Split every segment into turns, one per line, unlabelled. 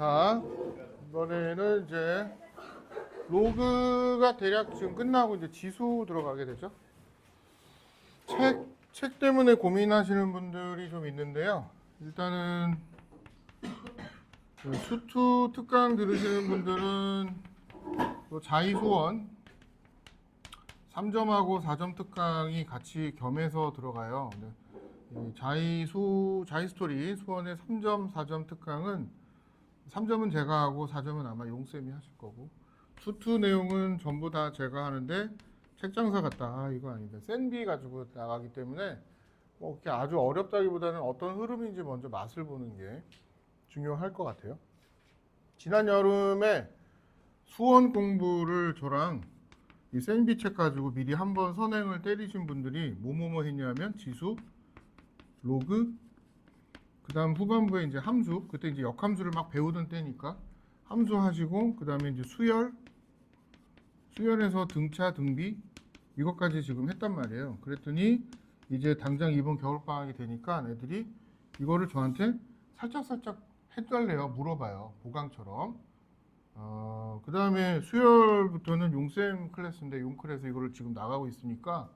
자, 이번에는 이제 로그가 대략 지금 끝나고 이제 지수 들어가게 되죠. 책 때문에 고민하시는 분들이 좀 있는데요. 일단은 수투 특강 들으시는 분들은 자이소원 3점하고 4점 특강이 같이 겸해서 들어가요. 자이스토리 수원의 3점, 4점 특강은 3점은 제가 하고 4점은 아마 용쌤이 하실 거고, 수투 내용은 전부 다 제가 하는데 책 장사 같다, 이거 아니다. 센비 가지고 나가기 때문에 뭐 그렇게 아주 어렵다기보다는 어떤 흐름인지 먼저 맛을 보는 게 중요할 것 같아요. 지난 여름에 수원 공부를 저랑 이 생비 책 가지고 미리 한번 선행을 때리신 분들이 뭐뭐뭐 했냐면 지수, 로그, 그 다음 후반부에 이제 함수, 그때 이제 역함수를 막 배우던 때니까 함수 하시고, 그 다음에 이제 수열에서 등차, 등비, 이것까지 지금 했단 말이에요. 그랬더니 이제 당장 이번 겨울방학이 되니까 애들이 이거를 저한테 살짝살짝 해달래요. 물어봐요. 보강처럼. 그 다음에 수열부터는 용쌤 클래스인데 용클에서 이거를 지금 나가고 있으니까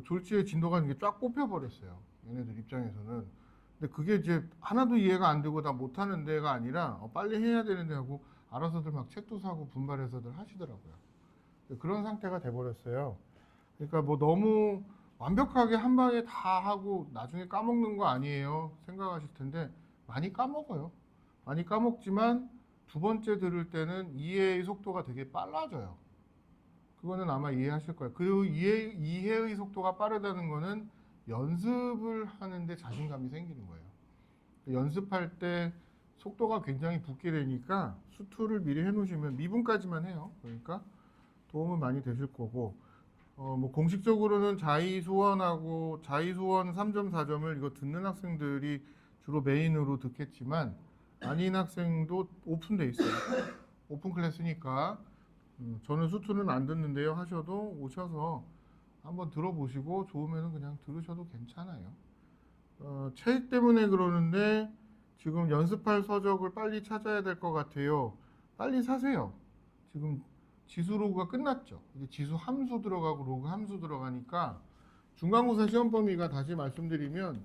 졸지에 진도가 이게 쫙 뽑혀버렸어요. 얘네들 입장에서는. 근데 그게 이제 하나도 이해가 안 되고 다 못하는 데가 아니라 빨리 해야 되는데 하고 알아서들 막 책도 사고 분발해서들 하시더라고요. 그런 상태가 돼버렸어요. 그러니까 뭐 너무 완벽하게 한 방에 다 하고 나중에 까먹는 거 아니에요 생각하실 텐데, 많이 까먹어요. 많이 까먹지만 두 번째 들을 때는 이해의 속도가 되게 빨라져요. 그거는 아마 이해하실 거예요. 그리고 이해의 속도가 빠르다는 거는 연습을 하는데 자신감이 생기는 거예요. 연습할 때 속도가 굉장히 붙게 되니까 수투를 미리 해놓으시면 미분까지만 해요. 그러니까 도움은 많이 되실 거고, 뭐 공식적으로는 자의소원하고 자의소원 3점, 4점을 이거 듣는 학생들이 주로 메인으로 듣겠지만 아닌 학생도 오픈돼 있어요. 오픈 클래스니까 저는 수투는 안 듣는데요 하셔도 오셔서 한번 들어보시고 좋으면 그냥 들으셔도 괜찮아요. 책 때문에 그러는데 지금 연습할 서적을 빨리 찾아야 될 것 같아요. 빨리 사세요. 지금 지수 로그가 끝났죠. 이제 지수 함수 들어가고 로그 함수 들어가니까 중간고사 시험 범위가 다시 말씀드리면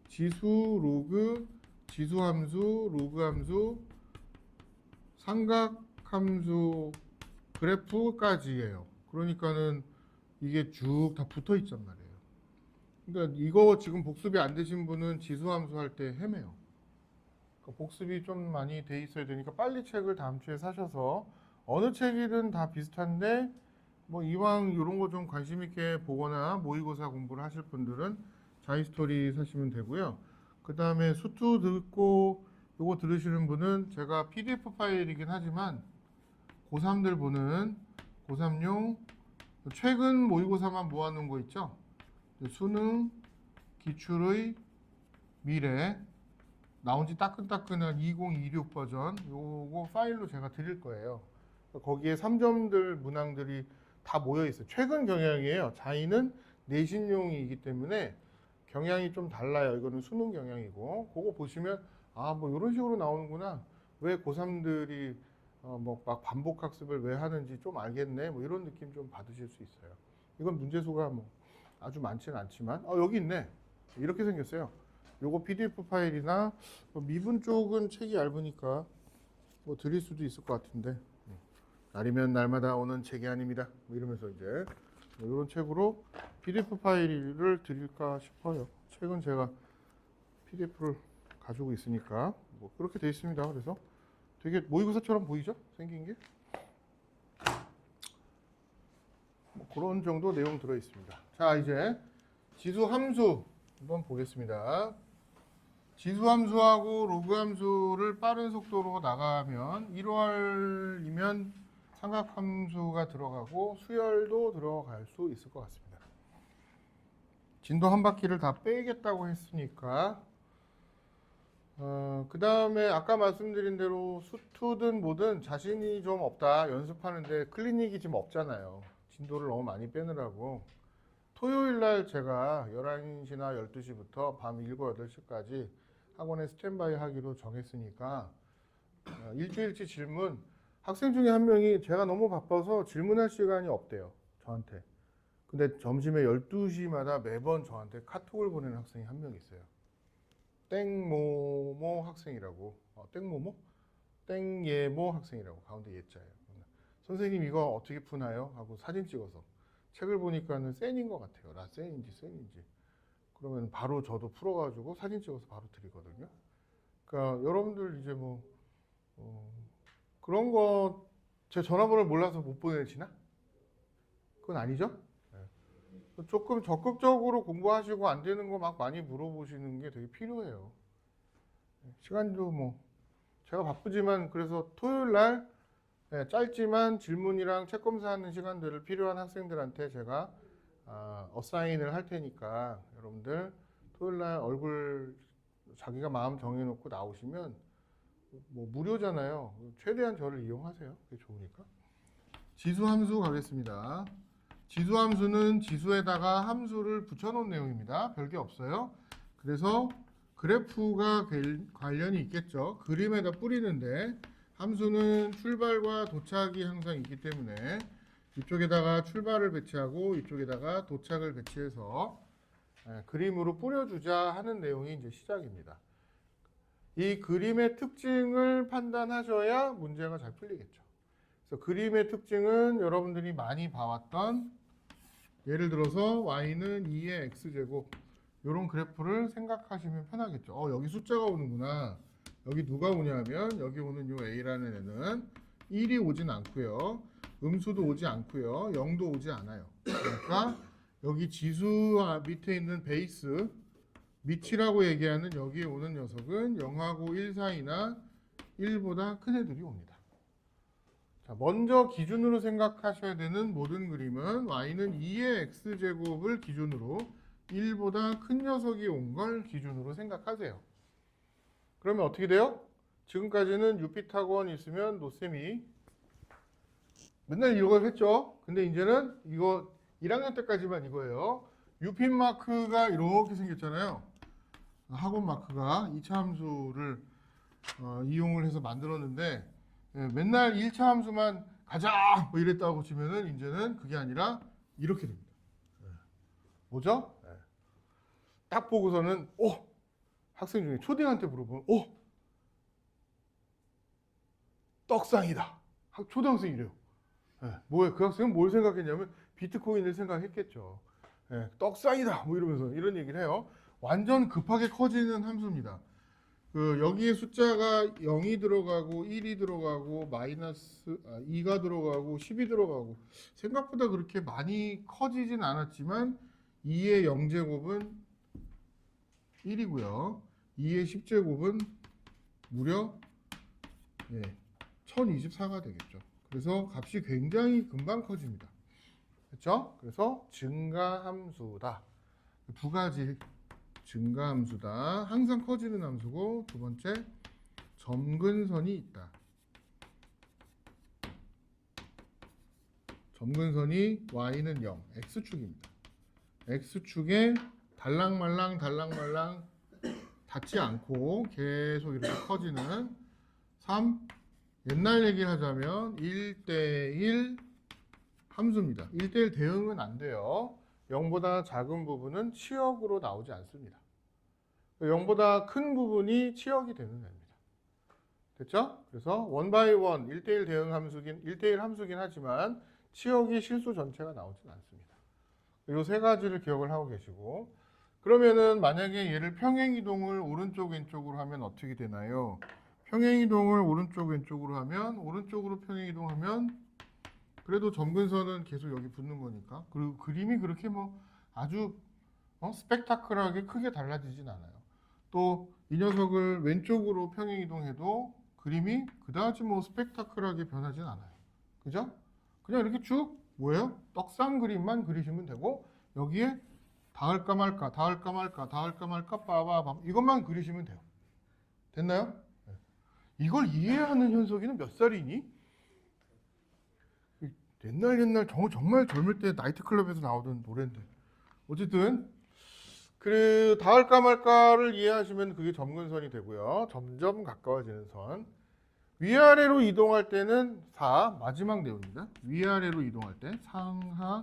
지수 로그, 지수 함수, 로그 함수, 삼각 함수, 그래프까지예요. 그러니까는 이게 쭉 다 붙어 있단 말이에요. 그러니까 이거 지금 복습이 안 되신 분은 지수 함수 할 때 헤매요. 그러니까 복습이 좀 많이 돼 있어야 되니까 빨리 책을 다음 주에 사셔서, 어느 책이든 다 비슷한데 뭐 이왕 이런 거 좀 관심 있게 보거나 모의고사 공부를 하실 분들은 자이스토리 사시면 되고요. 그 다음에 수투 듣고 요거 들으시는 분은 제가 PDF 파일이긴 하지만 고3들 보는 고3용 최근 모의고사만 모아놓은 거 있죠. 수능, 기출의, 미래 나온 지 따끈따끈한 2026 버전 요거 파일로 제가 드릴 거예요. 거기에 3점들 문항들이 다 모여 있어요. 최근 경향이에요. 자의는 내신용이기 때문에 경향이 좀 달라요. 이거는 수능 경향이고, 그거 보시면 아, 뭐 이런 식으로 나오는구나. 왜 고3들이 뭐 막 반복 학습을 왜 하는지 좀 알겠네. 뭐 이런 느낌 좀 받으실 수 있어요. 이건 문제수가 뭐 아주 많지는 않지만 여기 있네. 이렇게 생겼어요. 요거 PDF 파일이나 미분 쪽은 책이 얇으니까 뭐 드릴 수도 있을 것 같은데, 날이면 날마다 오는 책이 아닙니다. 뭐 이러면서 이제 뭐 이런 책으로 PDF 파일을 드릴까 싶어요. 책은 제가 PDF를 가지고 있으니까 뭐 그렇게 돼 있습니다. 그래서 되게 모의고사처럼 보이죠? 생긴 게. 뭐 그런 정도 내용 들어 있습니다. 자, 이제 지수 함수 한번 보겠습니다. 지수 함수하고 로그 함수를 빠른 속도로 나가면 1월이면 삼각 함수가 들어가고 수열도 들어갈 수 있을 것 같습니다. 진도 한 바퀴를 다 빼겠다고 했으니까 그 다음에 아까 말씀드린 대로 수투든 뭐든 자신이 좀 없다, 연습하는데 클리닉이 지금 없잖아요. 진도를 너무 많이 빼느라고. 토요일 날 제가 11시나 12시부터 밤 7, 8시까지 학원에 스탠바이 하기로 정했으니까 일주일치 질문. 학생 중에 한 명이 제가 너무 바빠서 질문할 시간이 없대요. 저한테. 근데 점심에 12시마다 매번 저한테 카톡을 보내는 학생이 한 명 있어요. 땡모모 학생이라고. 땡모모? 땡예모 학생이라고. 가운데 예자예요. 선생님 이거 어떻게 푸나요? 하고 사진 찍어서. 책을 보니까는 센인 것 같아요. 라센인지 센인지. 그러면 바로 저도 풀어가지고 사진 찍어서 바로 드리거든요. 그러니까 여러분들 이제 뭐 그런 거 제 전화번호를 몰라서 못 보내시나? 그건 아니죠? 네. 조금 적극적으로 공부하시고 안 되는 거 막 많이 물어보시는 게 되게 필요해요. 시간도 뭐 제가 바쁘지만 그래서 토요일 날 짧지만 질문이랑 책 검사하는 시간들을 필요한 학생들한테 제가 어사인을 할 테니까 여러분들 토요일 날 얼굴 자기가 마음 정해놓고 나오시면 뭐 무료잖아요. 최대한 저를 이용하세요. 그게 좋으니까. 지수함수 가겠습니다. 지수함수는 지수에다가 함수를 붙여놓은 내용입니다. 별게 없어요. 그래서 그래프가 관련이 있겠죠. 그림에다 뿌리는데 함수는 출발과 도착이 항상 있기 때문에 이쪽에다가 출발을 배치하고 이쪽에다가 도착을 배치해서 그림으로 뿌려주자 하는 내용이 이제 시작입니다. 이 그림의 특징을 판단하셔야 문제가 잘 풀리겠죠. 그래서 그림의 특징은 여러분들이 많이 봐왔던 예를 들어서 y는 2의 x제곱 이런 그래프를 생각하시면 편하겠죠. 여기 숫자가 오는구나. 여기 누가 오냐면 여기 오는 요 a라는 애는 1이 오진 않고요. 음수도 오지 않고요. 0도 오지 않아요. 그러니까 여기 지수 밑에 있는 베이스 밑이라고 얘기하는 여기에 오는 녀석은 0하고 1 사이나 1보다 큰 애들이 옵니다. 자, 먼저 기준으로 생각하셔야 되는 모든 그림은 y는 2의 x제곱을 기준으로 1보다 큰 녀석이 온 걸 기준으로 생각하세요. 그러면 어떻게 돼요? 지금까지는 유피타고원이 있으면 노쌤이 맨날 이걸 했죠. 근데 이제는 이거 1학년 때까지만 이거예요. 유핀 마크가 이렇게 생겼잖아요. 학원 마크가 2차 함수를 이용을 해서 만들었는데 맨날 1차 함수만 가자 뭐 이랬다고 치면은 이제는 그게 아니라 이렇게 됩니다. 뭐죠? 딱 보고서는 학생 중에 초딩한테 물어보면 떡상이다. 초등학생이래요. 뭐예요? 그 학생은 뭘 생각했냐면 비트코인을 생각했겠죠. 떡상이다 뭐 이러면서 이런 얘기를 해요. 완전 급하게 커지는 함수입니다. 여기에 숫자가 0이 들어가고 1이 들어가고 마이너스 2가 들어가고 10이 들어가고 생각보다 그렇게 많이 커지진 않았지만 2의 0제곱은 1이고요. 2의 10제곱은 무려 1024가 되겠죠. 그래서 값이 굉장히 금방 커집니다. 그렇죠? 그래서 증가함수다. 두 가지 증가함수다. 항상 커지는 함수고 두 번째 점근선이 있다. 점근선이 y는 0, x축입니다. x축에 달랑말랑 닿지 않고 계속 이렇게 커지는 3. 옛날 얘기를 하자면 1대1 함수입니다. 1대1 대응은 안 돼요. 0보다 작은 부분은 치역으로 나오지 않습니다. 0보다 큰 부분이 치역이 되는 애입니다. 됐죠? 그래서 1by1 1대1 대응 함수긴 1대1 함수긴 하지만 치역이 실수 전체가 나오진 않습니다. 이 세 가지를 기억을 하고 계시고 그러면은 만약에 얘를 평행이동을 오른쪽 왼쪽으로 하면 어떻게 되나요? 평행이동을 오른쪽 왼쪽으로 하면 오른쪽으로 평행이동하면 그래도 점근선은 계속 여기 붙는 거니까 그리고 그림이 그렇게 뭐 아주 스펙타클하게 크게 달라지진 않아요. 또 이 녀석을 왼쪽으로 평행이동해도 그림이 그다지 뭐 스펙타클하게 변하진 않아요. 그죠? 그냥 이렇게 쭉 뭐예요? 떡상 그림만 그리시면 되고 여기에 닿을까 말까 빠바밤 이것만 그리시면 돼요. 됐나요? 이걸 이해하는 현석이는 몇 살이니? 옛날 정말 젊을 때 나이트클럽에서 나오던 노래인데 어쨌든 그 닿을까 말까를 이해하시면 그게 점근선이 되고요. 점점 가까워지는 선 위아래로 이동할 때는 4, 마지막 내용입니다. 위아래로 이동할 때 상하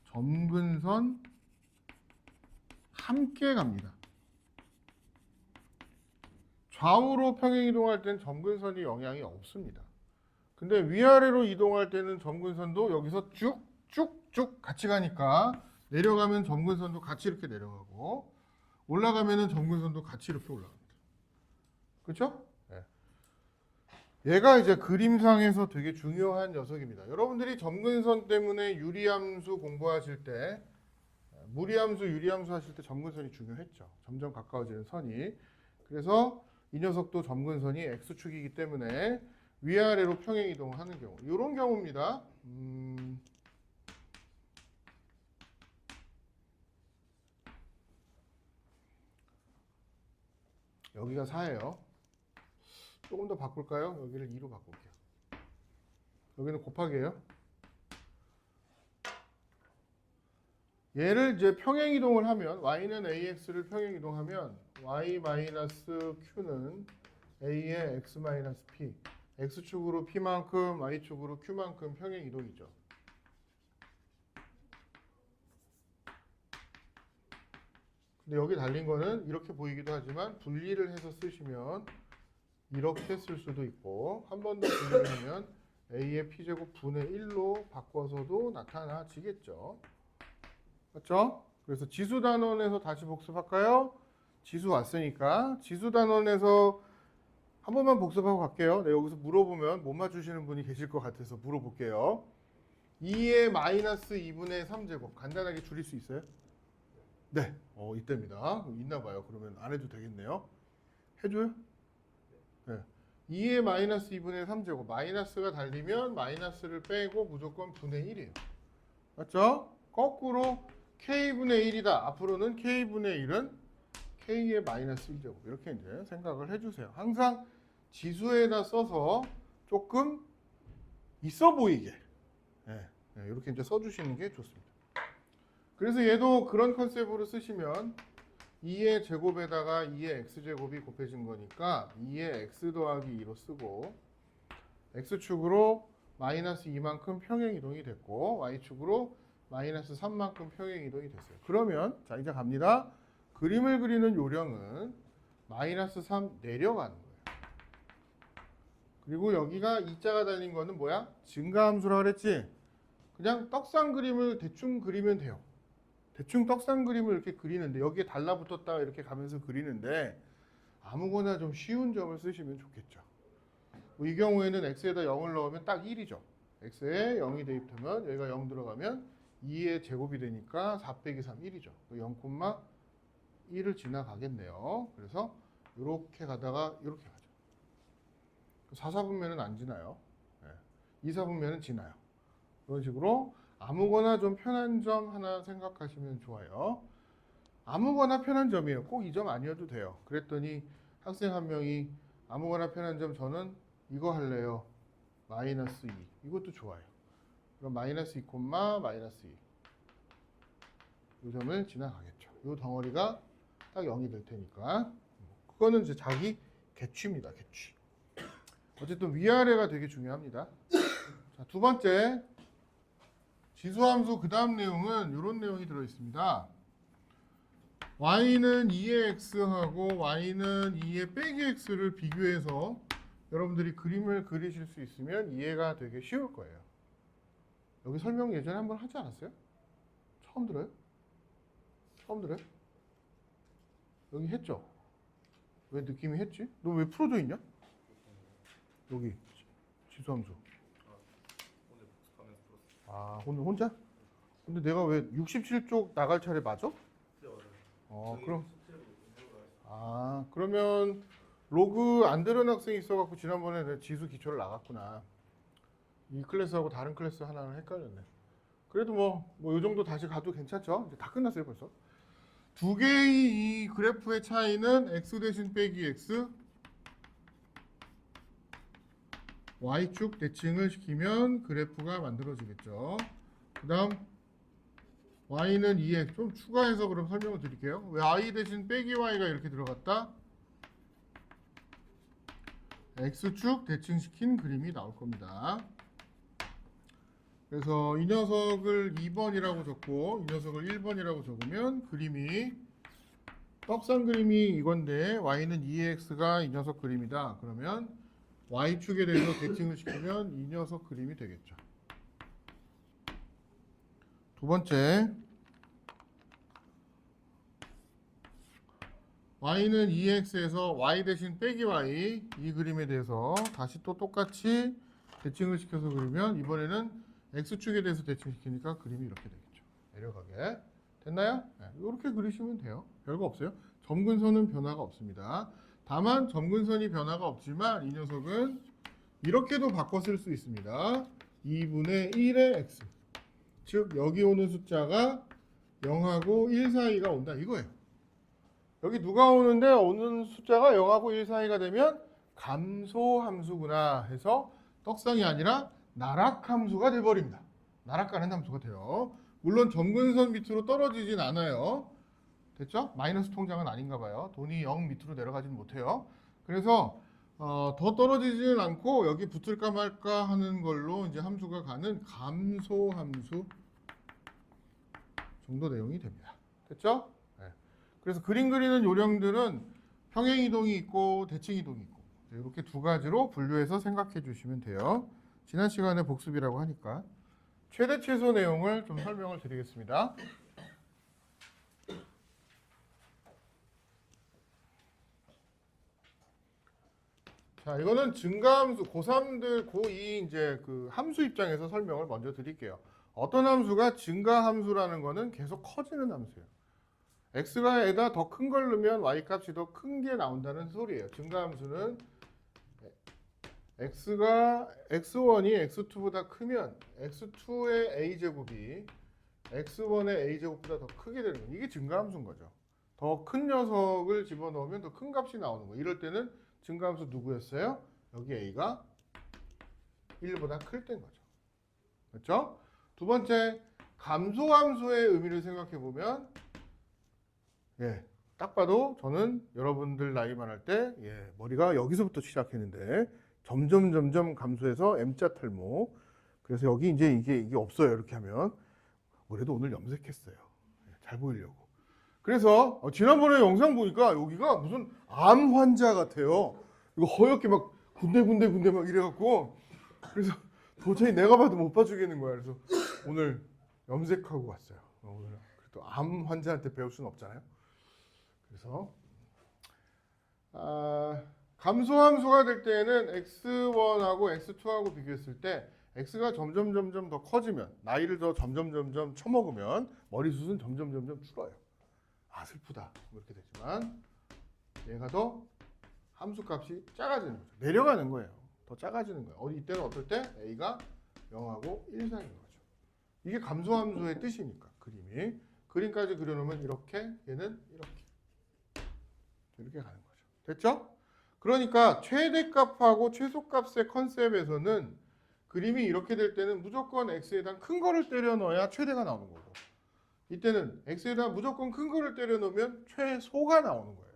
점근선 함께 갑니다. 좌우로 평행 이동할 때는 점근선이 영향이 없습니다. 근데 위아래로 이동할 때는 점근선도 여기서 쭉쭉쭉 같이 가니까 내려가면 점근선도 같이 이렇게 내려가고 올라가면은 점근선도 같이 이렇게 올라갑니다. 그렇죠? 얘가 이제 그림상에서 되게 중요한 녀석입니다. 여러분들이 점근선 때문에 유리함수 공부하실 때 무리함수, 유리함수 하실 때 점근선이 중요했죠. 점점 가까워지는 선이. 그래서 이 녀석도 점근선이 X축이기 때문에 위아래로 평행 이동을 하는 경우. 이런 경우입니다. 여기가 4예요. 조금 더 바꿀까요? 여기를 2로 바꿀게요. 여기는 곱하기예요. 얘를 이제 평행 이동을 하면 y는 ax를 평행 이동하면 y-q는 a의 x-p x축으로 p만큼 y축으로 q만큼 평행 이동이죠. 근데 여기 달린 거는 이렇게 보이기도 하지만 분리를 해서 쓰시면 이렇게 쓸 수도 있고 한 번 더 분리를 하면 a의 p제곱 분의 1로 바꿔서도 나타나지겠죠. 맞죠? 그래서 지수 단원에서 다시 복습할까요? 지수 왔으니까 지수 단원에서 한 번만 복습하고 갈게요. 네, 여기서 물어보면 못 맞추시는 분이 계실 것 같아서 물어볼게요. 2의 마이너스 2분의 3제곱 간단하게 줄일 수 있어요? 네, 이때입니다. 있나 봐요. 그러면 안 해도 되겠네요. 해줘요? 네. 2의 마이너스 2분의 3제곱 마이너스가 달리면 마이너스를 빼고 무조건 분의 1이에요. 맞죠? 거꾸로 k분의 1이다. 앞으로는 k분의 1은 k의 마이너스 1제곱 이렇게 이제 생각을 해주세요. 항상 지수에다 써서 조금 있어 보이게 이렇게 이제 써주시는 게 좋습니다. 그래서 얘도 그런 컨셉으로 쓰시면 2의 제곱에다가 2의 x제곱이 곱해진 거니까 2의 x 더하기 2로 쓰고 x축으로 마이너스 2만큼 평행 이동이 됐고 y축으로 마이너스 3만큼 평행 이동이 됐어요. 그러면 자 이제 갑니다. 그림을 그리는 요령은 마이너스 3 내려가는 거예요. 그리고 여기가 2자가 달린 거는 뭐야? 증가함수라 그랬지? 그냥 떡상 그림을 대충 그리면 돼요. 대충 떡상 그림을 이렇게 그리는데 여기에 달라붙었다가 이렇게 가면서 그리는데 아무거나 좀 쉬운 점을 쓰시면 좋겠죠. 뭐 이 경우에는 x에다 0을 넣으면 딱 1이죠. x에 0이 대입하면 여기가 0 들어가면 2의 제곱이 되니까 4 빼기 3 1이죠. 0,1을 지나가겠네요. 그래서 이렇게 가다가 이렇게 가죠. 4, 4분면은 안 지나요. 2, 4분면은 지나요. 이런 식으로 아무거나 좀 편한 점 하나 생각하시면 좋아요. 아무거나 편한 점이에요. 꼭 이 점 아니어도 돼요. 그랬더니 학생 한 명이 아무거나 편한 점 저는 이거 할래요. 마이너스 2. 이것도 좋아요. 그럼 마이너스 2, 마이너스 2. 이 점을 지나가겠죠. 이 덩어리가 딱 0이 될 테니까. 그거는 이제 자기 개취입니다. 개취. 어쨌든 위아래가 되게 중요합니다. 자, 두 번째. 지수함수 그 다음 내용은 이런 내용이 들어있습니다. y는 2의 x하고 y는 2의 빼기 x를 비교해서 여러분들이 그림을 그리실 수 있으면 이해가 되게 쉬울 거예요. 여기 설명 예전에 한번 하지 않았어요? 처음 들어요? 처음 들어요? 여기 했죠? 왜 느낌이 했지? 너 왜 풀어져 있냐? 여기 지수함수. 아, 오늘 혼자? 근데 내가 왜 67쪽 나갈 차례 맞아? 그럼. 아, 그러면 로그 안 들은 학생이 있어갖고 지난번에 내가 지수 기초를 나갔구나. 이 클래스하고 다른 클래스 하나는 헷갈렸네. 그래도 이 정도 다시 가도 괜찮죠? 이제 다 끝났어요, 벌써. 두 개의 이 그래프의 차이는 x 대신 빼기 x, y축 대칭을 시키면 그래프가 만들어지겠죠. 그 다음 y는 2x 좀 추가해서 그럼 설명을 드릴게요. 왜 y 대신 빼기 y가 이렇게 들어갔다? x축 대칭시킨 그림이 나올 겁니다. 그래서 이 녀석을 2번이라고 적고 이 녀석을 1번이라고 적으면 그림이 떡상 그림이 이건데 y는 2x가 이 녀석 그림이다. 그러면 y축에 대해서 대칭을 시키면 이 녀석 그림이 되겠죠. 두 번째, y는 2x에서 y 대신 빼기 y 이 그림에 대해서 다시 또 똑같이 대칭을 시켜서 그리면 이번에는 x축에 대해서 대칭시키니까 그림이 이렇게 되겠죠. 내려가게. 됐나요? 네, 이렇게 그리시면 돼요. 별거 없어요. 점근선은 변화가 없습니다. 다만 점근선이 변화가 없지만 이 녀석은 이렇게도 바꿔 쓸 수 있습니다. 2분의 1의 x. 즉 여기 오는 숫자가 0하고 1 사이가 온다 이거예요. 여기 누가 오는데 오는 숫자가 0하고 1 사이가 되면 감소함수구나 해서 떡상이 아니라 나락함수가 돼버립니다. 나락가는 함수가 돼요. 물론 점근선 밑으로 떨어지진 않아요. 됐죠? 마이너스 통장은 아닌가 봐요. 돈이 0 밑으로 내려가지는 못해요. 그래서 더 떨어지지는 않고 여기 붙을까 말까 하는 걸로 이제 함수가 가는 감소함수 정도 내용이 됩니다. 됐죠? 네. 그래서 그림 그리는 요령들은 평행 이동이 있고 대칭 이동이 있고 이렇게 두 가지로 분류해서 생각해 주시면 돼요. 지난 시간에 복습이라고 하니까 최대 최소 내용을 좀 설명을 드리겠습니다. 자, 이거는 증가함수 고3들 고2 이제 그 함수 입장에서 설명을 먼저 드릴게요. 어떤 함수가 증가함수라는 거는 계속 커지는 함수예요. x가에다 더 큰 걸 넣으면 y 값이 더 큰 게 나온다는 소리예요. 증가함수는 x가 x1이 x2보다 크면 x2의 a제곱이 x1의 a제곱보다 더 크게 되는 거예요. 이게 증가함수인 거죠. 더 큰 녀석을 집어넣으면 더 큰 값이 나오는 거예요. 이럴 때는 증가함수 누구였어요? 여기 a가 1보다 클 때인 거죠. 그렇죠? 두 번째, 감소함수의 의미를 생각해 보면 딱 봐도 저는 여러분들 나이만 할 때 머리가 여기서부터 시작했는데 점점 감소해서 M자 탈모. 그래서 여기 이제 이게 없어요. 이렇게 하면. 그래도 오늘 염색했어요. 잘 보이려고. 그래서 지난번에 영상 보니까 여기가 무슨 암 환자 같아요. 이거 허옇게 막 군데 막 이래갖고 그래서 도저히 내가 봐도 못 봐주겠는 거야. 그래서 오늘 염색하고 왔어요. 오늘 그래도 암 환자한테 배울 수는 없잖아요. 그래서 감소함수가 될 때는 x1하고 x2하고 비교했을 때 x가 점점 더 커지면 나이를 더 점점 처먹으면 머리숱은 점점 줄어요. 슬프다 이렇게 되지만 얘가 더 함수값이 작아지는 거죠. 내려가는 거예요. 더 작아지는 거예요. 이때는 어떨 때 a가 0하고 1 사이인 거죠. 이게 감소함수의 뜻이니까 그림이 그림까지 그려놓으면 이렇게 얘는 이렇게 가는 거죠. 됐죠? 그러니까 최대값하고 최소값의 컨셉에서는 그림이 이렇게 될 때는 무조건 x에다 큰 거를 때려 넣어야 최대가 나오는 거고 이때는 x에다 무조건 큰 거를 때려 넣으면 최소가 나오는 거예요.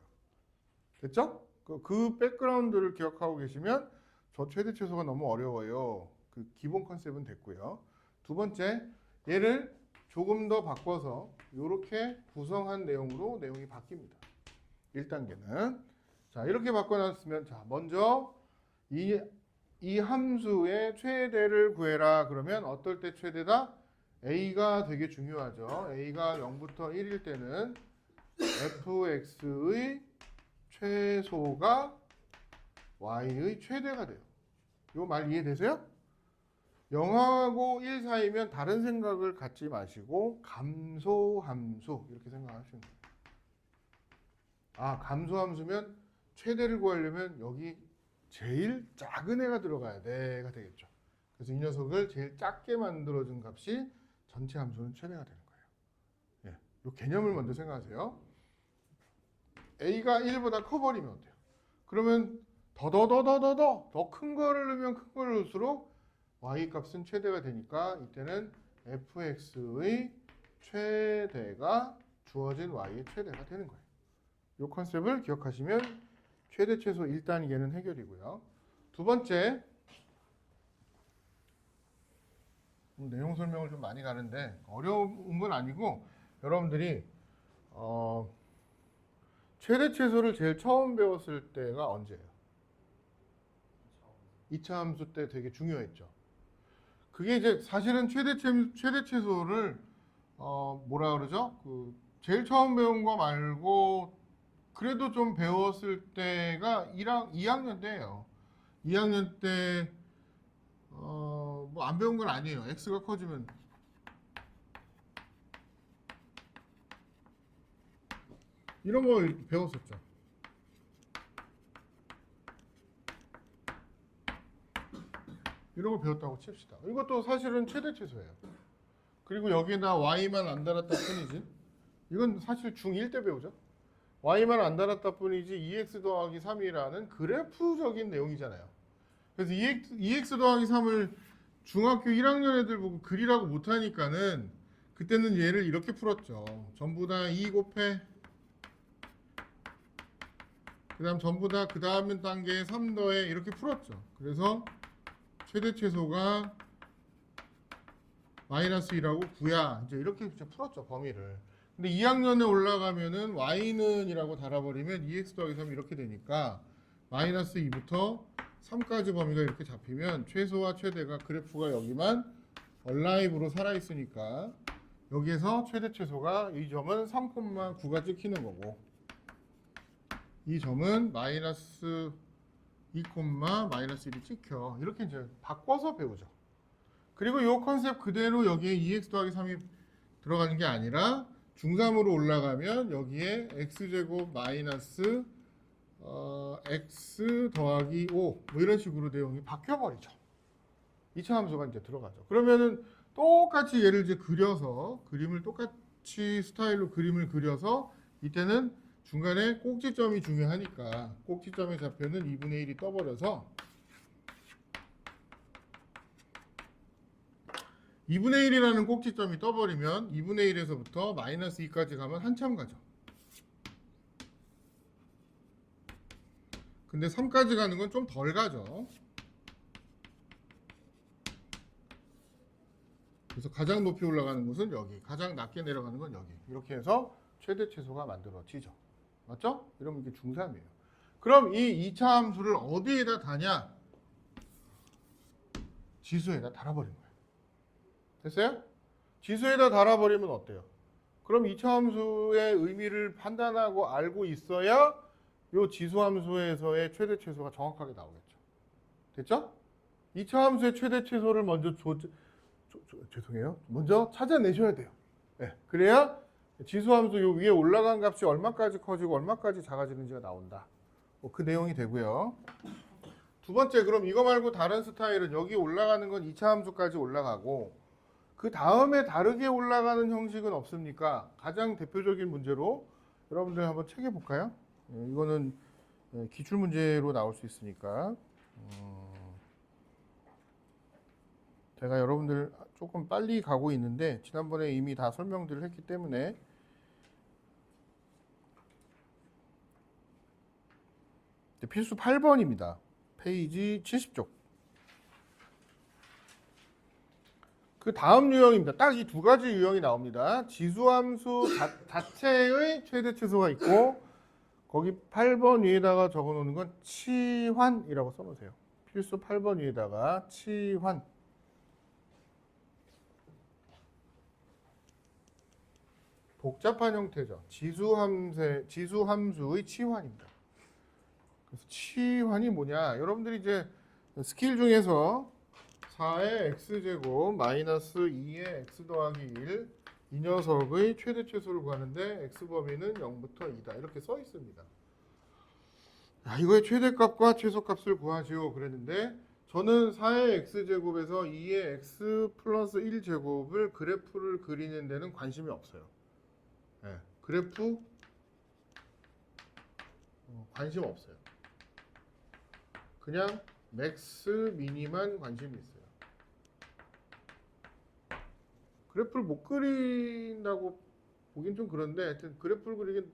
됐죠? 그 백그라운드를 기억하고 계시면 저 최대 최소가 너무 어려워요. 그 기본 컨셉은 됐고요. 두 번째, 얘를 조금 더 바꿔서 이렇게 구성한 내용으로 내용이 바뀝니다. 1단계는 자 이렇게 바꿔놨으면 자 먼저 이 함수의 최대를 구해라. 그러면 어떨 때 최대다? a가 되게 중요하죠. a가 0부터 1일 때는 fx의 최소가 y의 최대가 돼요. 이 말 이해되세요? 0하고 1 사이면 다른 생각을 갖지 마시고 감소함수 이렇게 생각하시면 돼요. 감소함수면 최대를 구하려면 여기 제일 작은 애가 들어가야 돼가 되겠죠. 그래서 이 녀석을 제일 작게 만들어준 값이 전체 함수는 최대가 되는 거예요. 이 개념을 먼저 생각하세요. a가 1보다 커버리면 어때요? 그러면 더 큰 거를 넣으면 큰 거를 넣을수록 y 값은 최대가 되니까 이때는 fx의 최대가 주어진 y의 최대가 되는 거예요. 이 컨셉을 기억하시면 최대 최소 1단계는 해결이고요. 두 번째, 내용 설명을 좀 많이 가는데 어려운 건 아니고 여러분들이 최대 최소를 제일 처음 배웠을 때가 언제예요? 2차 함수 때 되게 중요했죠. 그게 이제 사실은 최대 최소를 뭐라 그러죠? 그 제일 처음 배운 거 말고 그래도 좀 배웠을 때가 2학년 때예요. 2학년 때 뭐 안 배운 건 아니에요. x가 커지면 이런 거 배웠었죠. 이런 거 배웠다고 칩시다. 이것도 사실은 최대 최소예요. 그리고 여기에다 y만 안 달았다 뿐이지. 이건 사실 중1 때 배우죠. y만 안 달았다 뿐이지 2x 더하기 3이라는 그래프적인 내용이잖아요. 그래서 2x 더하기 3을 중학교 1학년 애들 보고 그리라고 못하니까는 그때는 얘를 이렇게 풀었죠. 전부 다 2 곱해 그 다음 전부 다 그 다음 단계에 3 더해 이렇게 풀었죠. 그래서 최대 최소가 마이너스 2라고 구야. 이제 이렇게 풀었죠, 범위를. 근데 2학년에 올라가면은 y는 이라고 달아버리면 2x 더하기 3이 이렇게 되니까 마이너스 2부터 3까지 범위가 이렇게 잡히면 최소와 최대가 그래프가 여기만 얼라이브로 살아있으니까 여기에서 최대 최소가 이 점은 3,9가 찍히는 거고 이 점은 마이너스 2, 마이너스 1이 찍혀. 이렇게 이제 바꿔서 배우죠. 그리고 이 컨셉 그대로 여기에 2x 더하기 3이 들어가는 게 아니라 중3으로 올라가면 여기에 x제곱 마이너스 x 더하기 5 뭐 이런 식으로 내용이 바뀌어버리죠. 2차 함수가 이제 들어가죠. 그러면은 똑같이 얘를 이제 그려서 그림을 똑같이 스타일로 그림을 그려서 이때는 중간에 꼭지점이 중요하니까 꼭지점의 좌표는 2분의 1이 떠버려서 2분의 1이라는 꼭지점이 떠버리면 2분의 1에서부터 마이너스 2까지 가면 한참 가죠. 근데 3까지 가는 건 좀 덜 가죠. 그래서 가장 높이 올라가는 곳은 여기, 가장 낮게 내려가는 건 여기. 이렇게 해서 최대 최소가 만들어지죠. 맞죠? 이러면 이게 중3이에요. 그럼 이 2차 함수를 어디에다 다냐? 지수에다 달아버린 거예요. 됐어요? 지수에다 달아버리면 어때요? 그럼 2차 함수의 의미를 판단하고 알고 있어야 이 지수 함수에서의 최대 최소가 정확하게 나오겠죠. 됐죠? 2차 함수의 최대 최소를 먼저 죄송해요. 먼저 찾아내셔야 돼요. 네, 그래야 지수 함수 요 위에 올라간 값이 얼마까지 커지고 얼마까지 작아지는지가 나온다. 그 내용이 되고요. 두 번째, 그럼 이거 말고 다른 스타일은 여기 올라가는 건 2차 함수까지 올라가고 그 다음에 다르게 올라가는 형식은 없습니까? 가장 대표적인 문제로 여러분들 한번 책에 볼까요? 이거는 기출 문제로 나올 수 있으니까 제가 여러분들 조금 빨리 가고 있는데 지난번에 이미 다 설명들을 했기 때문에 필수 8번입니다. 페이지 70쪽. 그 다음 유형입니다. 딱 이 두 가지 유형이 나옵니다. 지수함수 자체의 최대 최소가 있고 거기 8번 위에다가 적어놓는 건 치환이라고 써놓으세요. 필수 8번 위에다가 치환. 복잡한 형태죠. 지수함수의 치환입니다. 그래서 치환이 뭐냐? 여러분들이 이제 스킬 중에서 4의 x제곱 마이너스 2의 x 더하기 1 이 녀석의 최대 최소를 구하는데 x 범위는 0부터 2다. 이렇게 써 있습니다. 이거의 최대값과 최소값을 구하지요. 그랬는데 저는 4의 x제곱에서 2의 x 플러스 1제곱을 그래프를 그리는 데는 관심이 없어요. 네, 그래프 관심 없어요. 그냥 맥스 미니만 관심이 있어요. 그래프를 못 그린다고 보긴 좀 그런데 하여튼 그래프를 그리긴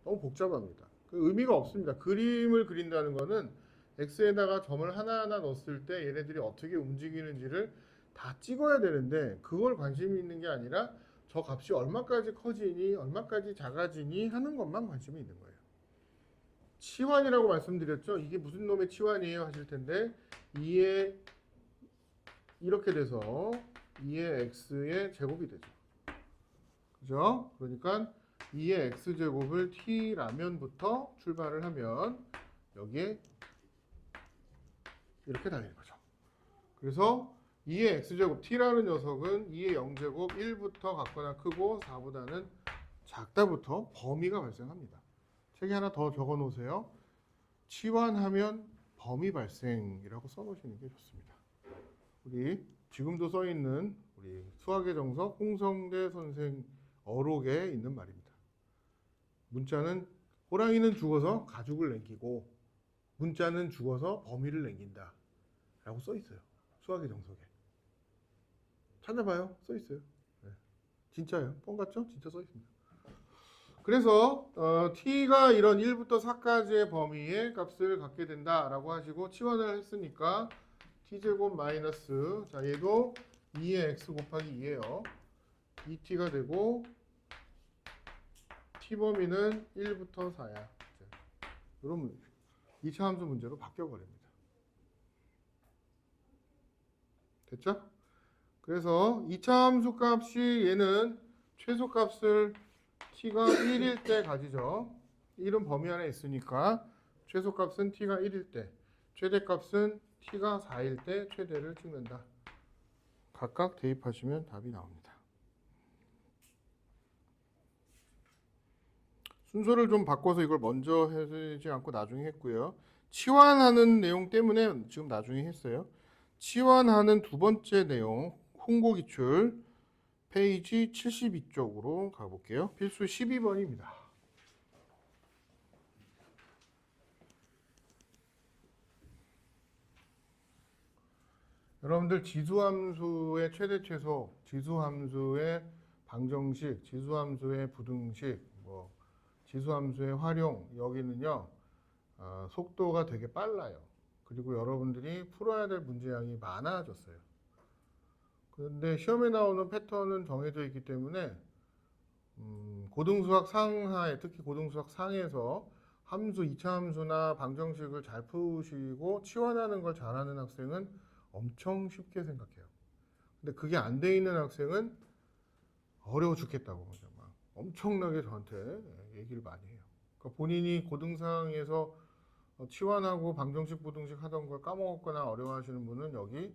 너무 복잡합니다. 그 의미가 없습니다. 그림을 그린다는 거는 x에다가 점을 하나하나 넣었을 때 얘네들이 어떻게 움직이는지를 다 찍어야 되는데 그걸 관심이 있는 게 아니라 저 값이 얼마까지 커지니 얼마까지 작아지니 하는 것만 관심이 있는 거예요. 치환이라고 말씀드렸죠. 이게 무슨 놈의 치환이에요 하실 텐데 2의 이렇게 돼서 2의 x의 제곱이 되죠. 그죠? 그러니까 2의 x제곱을 t라면부터 출발을 하면 여기에 이렇게 달리는 거죠. 그래서 2의 x제곱 t라는 녀석은 2의 0제곱 1부터 같거나 크고 4보다는 작다부터 범위가 발생합니다. 책에 하나 더 적어 놓으세요. 치환하면 범위 발생이라고 써 놓으시는 게 좋습니다. 우리 지금도 써 있는 우리 수학의 정석 홍성대 선생 어록에 있는 말입니다. 문자는 호랑이는 죽어서 가죽을 남기고 문자는 죽어서 범위를 남긴다 라고 써 있어요. 수학의 정석에. 찾아봐요. 써 있어요. 네. 진짜예요. 뻥 같죠? 진짜 써 있습니다. 그래서 t가 이런 1부터 4까지의 범위의 값을 갖게 된다라고 하시고 치환을 했으니까 t제곱 마이너스 자 얘도 2의 x 곱하기 2예요. 2t가 되고 t 범위는 1부터 4야. 이런 문제. 2차 함수 문제로 바뀌어 버립니다. 됐죠? 그래서 2차 함수 값이 얘는 최소값을 t가 1일 때 가지죠. 1은 범위 안에 있으니까 최소값은 t가 1일 때, 최대값은 t가 4일 때 최대를 찍는다. 각각 대입하시면 답이 나옵니다. 순서를 좀 바꿔서 이걸 먼저 하지 않고 나중에 했고요. 치환하는 내용 때문에 지금 나중에 했어요. 치환하는 두 번째 내용, 홍보 기출 페이지 72쪽으로 가볼게요. 필수 12번입니다. 여러분들 지수함수의 최대 최소, 지수함수의 방정식, 지수함수의 부등식, 지수함수의 활용 여기는요 속도가 되게 빨라요. 그리고 여러분들이 풀어야 될 문제량이 많아졌어요. 그런데 시험에 나오는 패턴은 정해져 있기 때문에 고등수학 상하에 특히 고등수학 상에서 함수, 2차 함수나 방정식을 잘 푸시고 치환하는 걸 잘하는 학생은 엄청 쉽게 생각해요. 근데 그게 안 돼 있는 학생은 어려워 죽겠다고 막 엄청나게 저한테 얘기를 많이 해요. 그러니까 본인이 고등상에서 치환하고 방정식, 부등식 하던 걸 까먹었거나 어려워하시는 분은 여기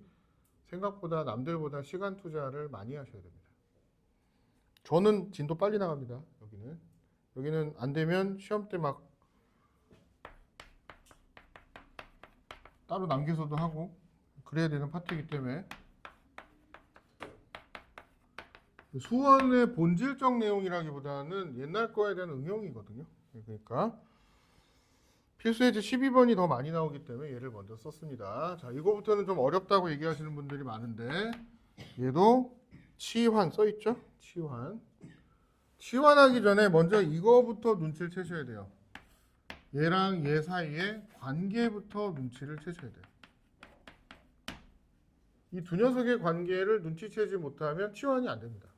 생각보다 남들보다 시간 투자를 많이 하셔야 됩니다. 저는 진도 빨리 나갑니다. 여기는 안 되면 시험 때 막 따로 남겨서도 하고 그래야 되는 파트이기 때문에 수원의 본질적 내용이라기보다는 옛날 거에 대한 응용이거든요. 그러니까 필수 예제 12번이 더 많이 나오기 때문에 얘를 먼저 썼습니다. 자, 이거부터는 좀 어렵다고 얘기하시는 분들이 많은데 얘도 치환 써있죠? 치환하기 전에 먼저 이거부터 눈치를 채셔야 돼요. 얘랑 얘 사이의 관계부터 눈치를 채셔야 돼요. 이 두 녀석의 관계를 눈치채지 못하면 치환이 안 됩니다.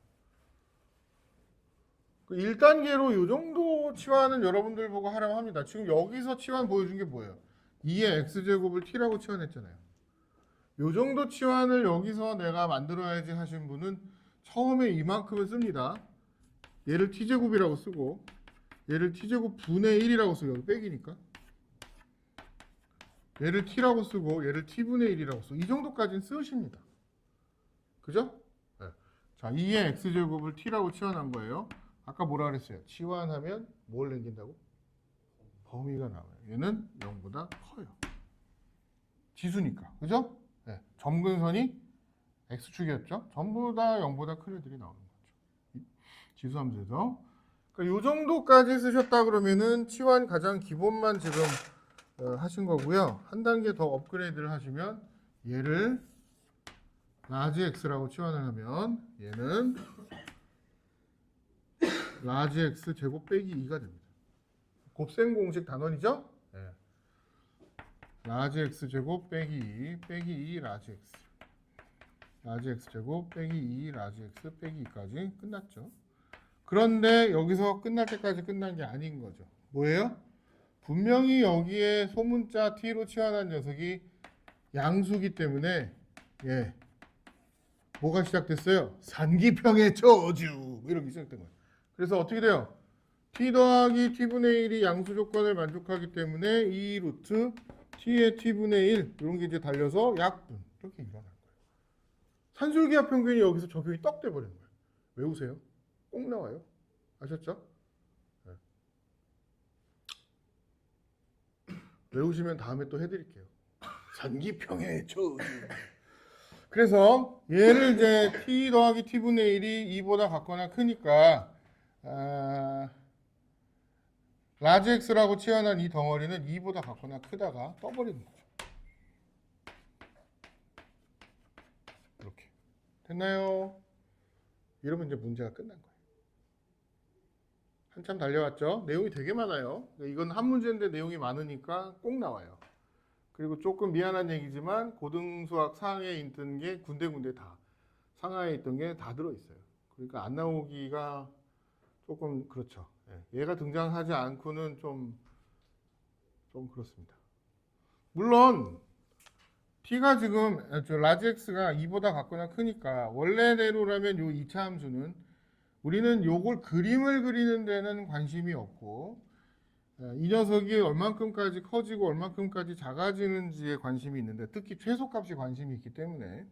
1단계로 이 정도 치환은 여러분들 보고 하라고 합니다. 지금 여기서 치환 보여준 게 뭐예요? 2의 x제곱을 t라고 치환했잖아요. 이 정도 치환을 여기서 내가 만들어야지 하신 분은 처음에 이만큼을 씁니다. 얘를 t제곱이라고 쓰고 얘를 t제곱 분의 1이라고 써요. 여기 빼기니까. 얘를 t라고 쓰고 얘를 t분의 1이라고 쓰고 이 정도까지는 쓰십니다. 그죠? 네. 자, 2의 x제곱을 t라고 치환한 거예요. 아까 뭐라 그랬어요? 치환하면 뭘 남긴다고? 범위가 나와요. 얘는 0보다 커요. 지수니까. 그죠? 네. 점근선이 x축이었죠? 전부 다 0보다 큰 애들이 나오는 거죠. 지수함수에서. 그러니까 이 정도까지 쓰셨다 그러면은 치환 가장 기본만 지금 하신 거고요. 한 단계 더 업그레이드를 하시면 얘를 라지 x라고 치환을 하면 얘는 라지 x 제곱 빼기 2가 됩니다. 곱셈 공식 단원이죠? 네. 라지 x제곱 빼기 2 빼기 2 라지 x 라지 x제곱 빼기 2 라지 x 빼기 2까지 끝났죠. 그런데 여기서 끝날 때까지 끝난 게 아닌 거죠. 뭐예요? 분명히 여기에 소문자 t로 치환한 녀석이 양수기 때문에 예, 뭐가 시작됐어요? 산기평의 저주 이런 게 시작된 거예요. 그래서 어떻게 돼요? t 더하기 t분의 1이 양수 조건을 만족하기 때문에 2 루트 t의 t분의 1 이런 게 이제 달려서 약분 이렇게 일어난 거예요. 산술기하 평균이 여기서 적용이 떡 돼버린 거예요. 외우세요. 꼭 나와요. 아셨죠? 네. 외우시면 다음에 또 해드릴게요. 산기평의 저주. 그래서 얘를 이제 t 더하기 t분의 1이 2보다 같거나 크니까 라지 x라고 치환한 이 덩어리는 2보다 같거나 크다가 떠버리는 거죠. 이렇게 됐나요? 이러면 이제 문제가 끝난 거예요. 한참 달려왔죠? 내용이 되게 많아요. 이건 한 문제인데 내용이 많으니까 꼭 나와요. 그리고 조금 미안한 얘기지만 고등수학 상하에 있던 게 군데군데 다 상하에 있던 게 다 들어있어요. 그러니까 안 나오기가 조금 그렇죠. 얘가 등장하지 않고는 좀 그렇습니다. 물론 t가 지금 라지 x가 2보다 같거나 크니까 원래대로라면 요 2차 함수는 우리는 요걸 그림을 그리는 데는 관심이 없고 이 녀석이 얼만큼까지 커지고 얼만큼까지 작아지는지에 관심이 있는데 특히 최소값이 관심이 있기 때문에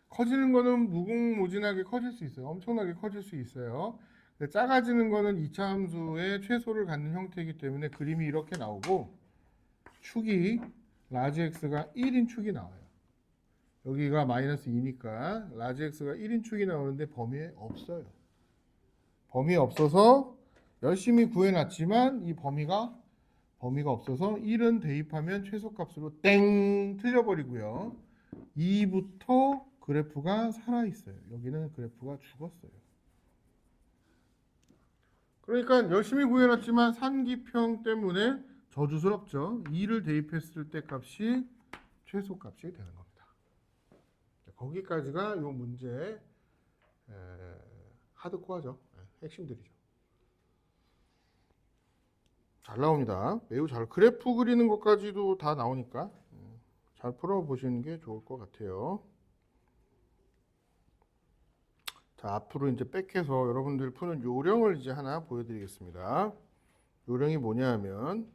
커지는 거는 무궁무진하게 커질 수 있어요. 엄청나게 커질 수 있어요. 작아지는 거는 2차 함수의 최소를 갖는 형태이기 때문에 그림이 이렇게 나오고 축이 라지 x가 1인 축이 나와요. 여기가 마이너스 2니까 라지 x가 1인 축이 나오는데 범위에 없어요. 범위에 없어서 열심히 구해놨지만 이 범위가 없어서 1은 대입하면 최소값으로 땡 틀려버리고요. 2부터 그래프가 살아있어요. 여기는 그래프가 죽었어요. 그러니까 열심히 구해놨지만 산기평 때문에 저주스럽죠. 2를 대입했을 때 값이 최소값이 되는 겁니다. 거기까지가 이 문제의 하드코어죠. 핵심들이죠. 잘 나옵니다. 매우 잘. 그래프 그리는 것까지도 다 나오니까 잘 풀어보시는 게 좋을 것 같아요. 자, 앞으로 이제 백해서 여러분들 푸는 요령을 이제 하나 보여드리겠습니다. 요령이 뭐냐 하면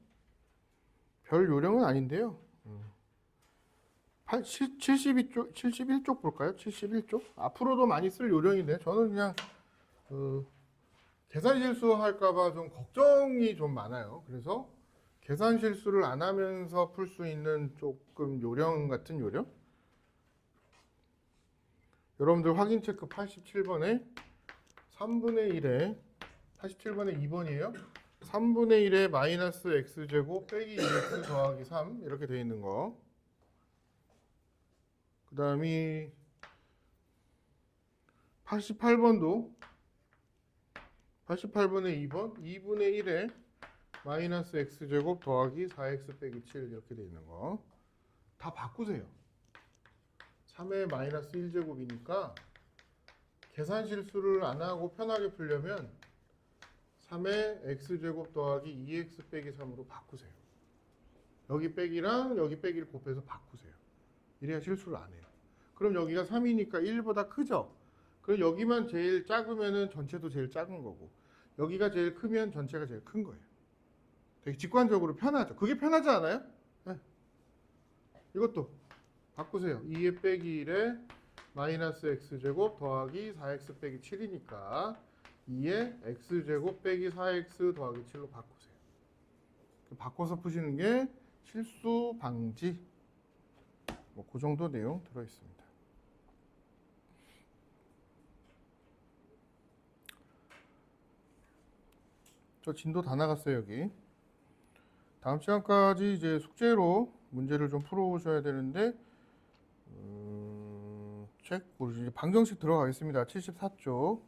별 요령은 아닌데요. 71쪽 볼까요? 71쪽? 앞으로도 많이 쓸 요령인데 저는 그냥 계산 실수할까봐 좀 걱정이 좀 많아요. 그래서 계산 실수를 안 하면서 풀 수 있는 조금 요령 같은 요령? 여러분들 확인 체크 87번에 3분의 1에 87번에 2번이에요. 3분의 1에 마이너스 x제곱 빼기 2x 더하기 3 이렇게 되어 있는 거. 그 다음이 88번도 88번에 2번 2분의 1에 마이너스 x제곱 더하기 4x 빼기 7 이렇게 되어 있는 거. 다 바꾸세요. 3의 마이너스 1제곱이니까 계산 실수를 안 하고 편하게 풀려면 3의 x제곱 더하기 2x 빼기 3으로 바꾸세요. 여기 빼기랑 여기 빼기를 곱해서 바꾸세요. 이래야 실수를 안 해요. 그럼 여기가 3이니까 1보다 크죠? 그럼 여기만 제일 작으면 전체도 제일 작은 거고 여기가 제일 크면 전체가 제일 큰 거예요. 되게 직관적으로 편하죠. 그게 편하지 않아요? 네. 이것도 바꾸세요. 2의 빼기 1에 마이너스 x제곱 더하기 4x 빼기 7이니까 2의 x제곱 빼기 4x 더하기 7로 바꾸세요. 바꿔서 푸시는 게 실수 방지. 뭐 그 정도 내용 들어있습니다. 저 진도 다 나갔어요 여기. 다음 시간까지 이제 숙제로 문제를 좀 풀어오셔야 되는데 책 이제 방정식 들어가겠습니다. 74쪽.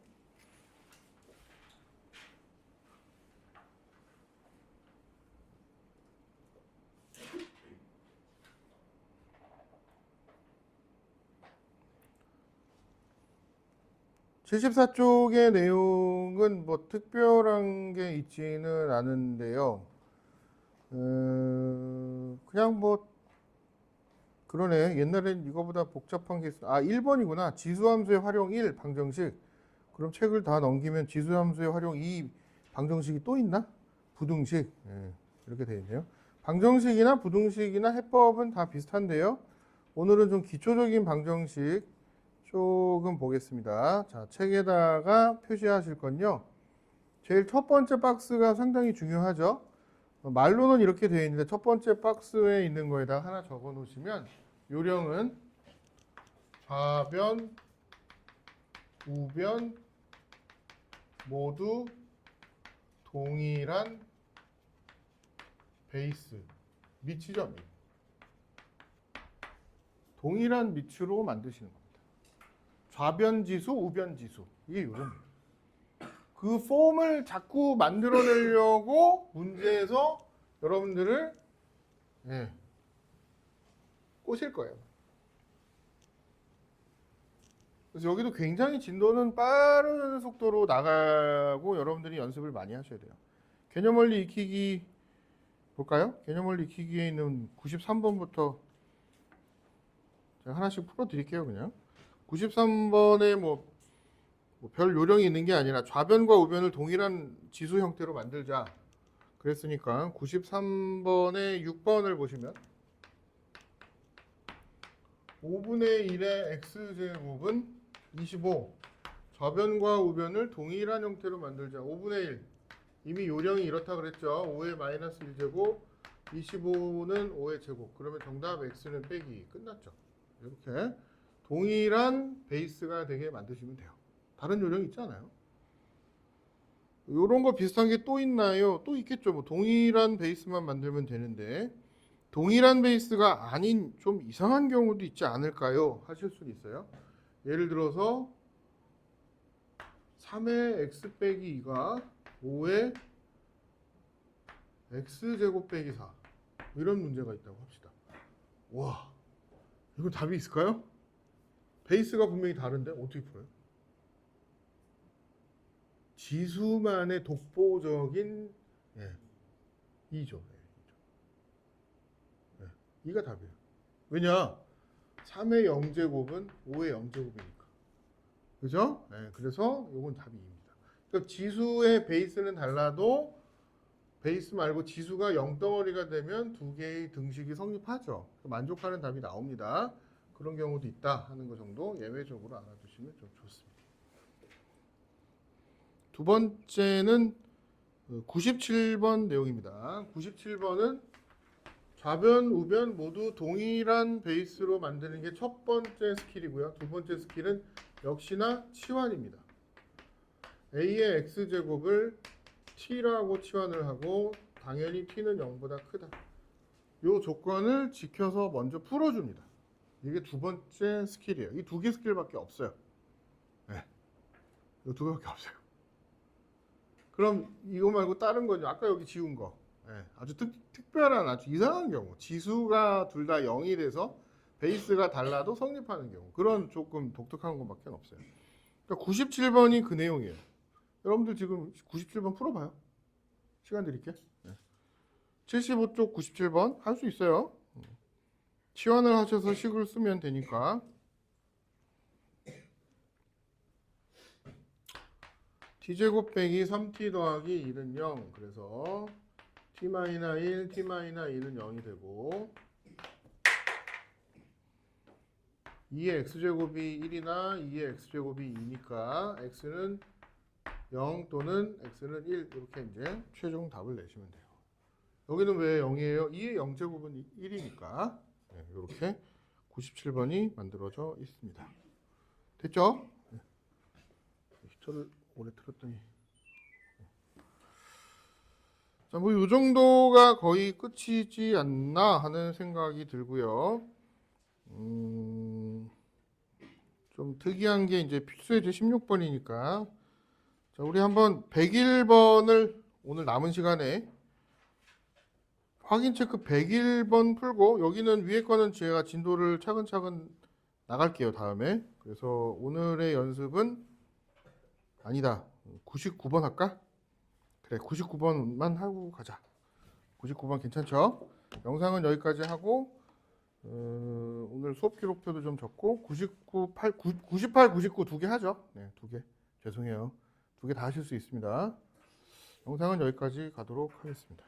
74쪽의 내용은 뭐 특별한 게 있지는 않은데요. 그냥 뭐 그러네. 옛날엔 이거보다 복잡한 게 있어. 1번이구나. 지수함수의 활용 1 방정식. 그럼 책을 다 넘기면 지수함수의 활용 2 방정식이 또 있나? 부등식. 이렇게 되어 있네요. 방정식이나 부등식이나 해법은 다 비슷한데요. 오늘은 좀 기초적인 방정식 조금 보겠습니다. 자, 책에다가 표시하실 건요. 제일 첫 번째 박스가 상당히 중요하죠. 말로는 이렇게 되어 있는데 첫 번째 박스에 있는 거에다 하나 적어 놓으시면 요령은 좌변, 우변 모두 동일한 베이스, 밑이죠, 밑. 동일한 밑으로 만드시는 겁니다. 좌변 지수, 우변 지수. 이게 요령이에요. 그 폼을 자꾸 만들어내려고 문제에서 여러분들을 꼬실 거예요. 그래서 여기도 굉장히 진도는 빠른 속도로 나가고 여러분들이 연습을 많이 하셔야 돼요. 개념원리 익히기 볼까요? 개념원리 익히기에 있는 93번부터 제가 하나씩 풀어드릴게요. 그냥 93번에 뭐 별 요령이 있는 게 아니라 좌변과 우변을 동일한 지수 형태로 만들자 그랬으니까 93번에 6번을 보시면 5분의 1의 x제곱은 25 좌변과 우변을 동일한 형태로 만들자. 5분의 1 이미 요령이 이렇다 그랬죠. 5의 마이너스 1제곱 25는 5의 제곱. 그러면 정답 x는 빼기. 끝났죠. 이렇게 동일한 베이스가 되게 만드시면 돼요. 다른 요령 있지 않아요? 이런 거 비슷한 게 또 있나요? 또 있겠죠. 뭐 동일한 베이스만 만들면 되는데 동일한 베이스가 아닌 좀 이상한 경우도 있지 않을까요? 하실 수는 있어요. 예를 들어서 3의 x 빼기 2가 5의 x제곱 빼기 4 이런 문제가 있다고 합시다. 와, 이거 답이 있을까요? 베이스가 분명히 다른데 어떻게 풀어요? 지수만의 독보적인 2죠. 2가 답이에요. 왜냐? 3의 0제곱은 5의 0제곱이니까. 그죠? 그래서 이건 답이 2입니다. 그러니까 지수의 베이스는 달라도 베이스 말고 지수가 0덩어리가 되면 두 개의 등식이 성립하죠. 만족하는 답이 나옵니다. 그런 경우도 있다 하는 거 정도 예외적으로 알아두시면 좀 좋습니다. 두 번째는 97번 내용입니다. 97번은 좌변, 우변 모두 동일한 베이스로 만드는 게 첫 번째 스킬이고요. 두 번째 스킬은 역시나 치환입니다. a의 x제곱을 t라고 치환을 하고 당연히 t는 0보다 크다. 이 조건을 지켜서 먼저 풀어줍니다. 이게 두 번째 스킬이에요. 이 두 개 스킬밖에 없어요. 이 두 개밖에 없어요. 그럼 이거 말고 다른 거죠. 아까 여기 지운 거. 아주 특별한 아주 이상한 경우. 지수가 둘 다 0이 돼서 베이스가 달라도 성립하는 경우. 그런 조금 독특한 것밖에 없어요. 그러니까 97번이 그 내용이에요. 여러분들 지금 97번 풀어봐요. 시간 드릴게. 75쪽 97번 할 수 있어요. 치환을 하셔서 식을 쓰면 되니까. t제곱 빼기 3t 더하기 1은 0. 그래서 t-1, t-1은 0이 되고 2의 x제곱이 1이나 2의 x제곱이 2니까 x는 0 또는 x는 1 이렇게 이제 최종 답을 내시면 돼요. 여기는 왜 0이에요? 2의 0제곱은 1이니까 이렇게 97번이 만들어져 있습니다. 됐죠? 히터를 오래 틀었더니 자, 뭐 이 정도가 거의 끝이지 않나 하는 생각이 들고요. 좀 특이한 게 이제 필수예제 16번이니까 자, 우리 한번 101번을 오늘 남은 시간에 확인 체크 101번 풀고 여기는 위에 거는 제가 진도를 차근차근 나갈게요. 다음에. 그래서 오늘의 연습은 아니다. 99번 할까? 그래, 99번만 하고 가자. 99번 괜찮죠? 영상은 여기까지 하고 오늘 수업 기록표도 좀 적고 98, 99 두 개 하죠. 네, 두 개. 죄송해요. 두 개 다 하실 수 있습니다. 영상은 여기까지 가도록 하겠습니다.